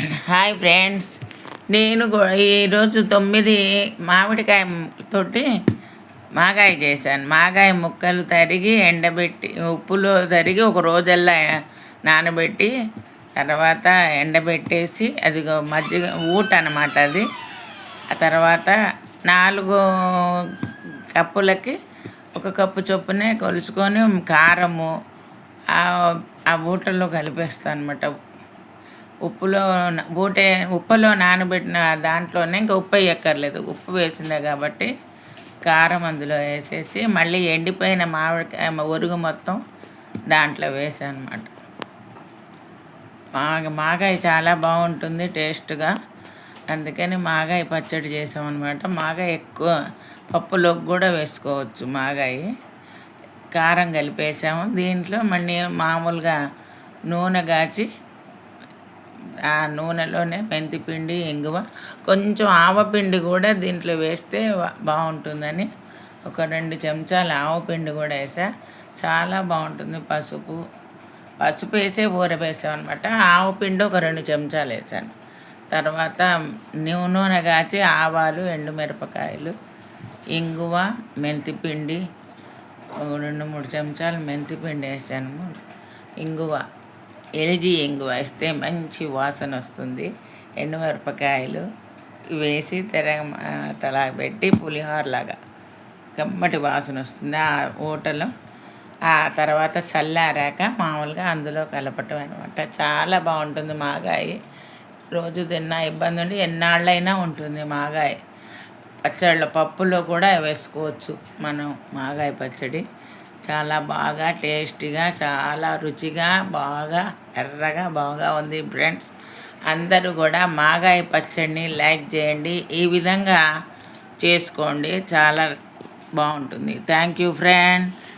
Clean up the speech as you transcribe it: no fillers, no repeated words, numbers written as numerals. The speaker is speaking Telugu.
హాయ్ ఫ్రెండ్స్, నేను ఈరోజు 9 మామిడికాయ తోటి మాగాయ చేశాను. మాగాయ ముక్కలు తరిగి ఎండబెట్టి ఉప్పులో తరిగి ఒక రోజల్లా నానబెట్టి తర్వాత ఎండబెట్టేసి అది మజ్జిగ ఊట అన్నమాట. అది ఆ తర్వాత 4 కప్పులకి 1 కప్పు చొప్పునే కొలుచుకొని కారము ఆ ఊటలో కలిపేస్తాను అనమాట. ఉప్పులో నానబెట్టిన దాంట్లోనే ఇంకా ఉప్పు వేయక్కర్లేదు, ఉప్పు వేసిందే కాబట్టి కారం అందులో వేసేసి మళ్ళీ ఎండిపోయిన మామిడికాయ ఒరుగు మొత్తం దాంట్లో వేసాను అనమాట. మాగాయ చాలా బాగుంటుంది టేస్ట్గా, అందుకని మాగాయ పచ్చడి చేసామన్నమాట. మాగాయ ఎక్కువ పప్పులోకి కూడా వేసుకోవచ్చు. మాగాయ కారం కలిపేసాము. దీంట్లో మళ్ళీ మామూలుగా నూనె కాచి ఆ నూనెలోనే మెంతిపిండి, ఇంగువ, కొంచెం ఆవపిండి కూడా దీంట్లో వేస్తే బాగుంటుందని ఒక 2 చెంచాలు ఆవపిండి కూడా వేసా. చాలా బాగుంటుంది. పసుపు వేసే ఊరవేసాం అనమాట. ఆవపిండి ఒక 2 చెంచాలు వేసాను. తర్వాత నూనె కాచి ఆవాలు, ఎండుమిరపకాయలు, ఇంగువ, మెంతిపిండి 2-3 చెంచాలు మెంతిపిండి వేసాను. ఇంగువ ఎల్జీ ఇంగువ వేస్తే మంచి వాసన వస్తుంది. ఎండుమిరపకాయలు వేసి తలా పెట్టి పులిహోరలాగా కమ్మటి వాసన వస్తుంది ఆ ఊటలో. ఆ తర్వాత చల్లారాక మామూలుగా అందులో కలపటం అనమాట. చాలా బాగుంటుంది మాగాయ. రోజు తిన్నా ఇబ్బంది ఉండి ఎన్నాళ్ళైనా ఉంటుంది మాగాయ. పచ్చళ్ళ పప్పులో కూడా వేసుకోవచ్చు మనం. మాగాయ పచ్చడి చాలా బాగా టేస్టీగా, చాలా రుచిగా, బాగా ఎర్రగా బాగా ఉంది ఫ్రెండ్స్. అందరూ కూడా మాగాయ పచ్చడిని లైక్ చేయండి. ఈ విధంగా చేసుకోండి, చాలా బాగుంటుంది. Thank you friends.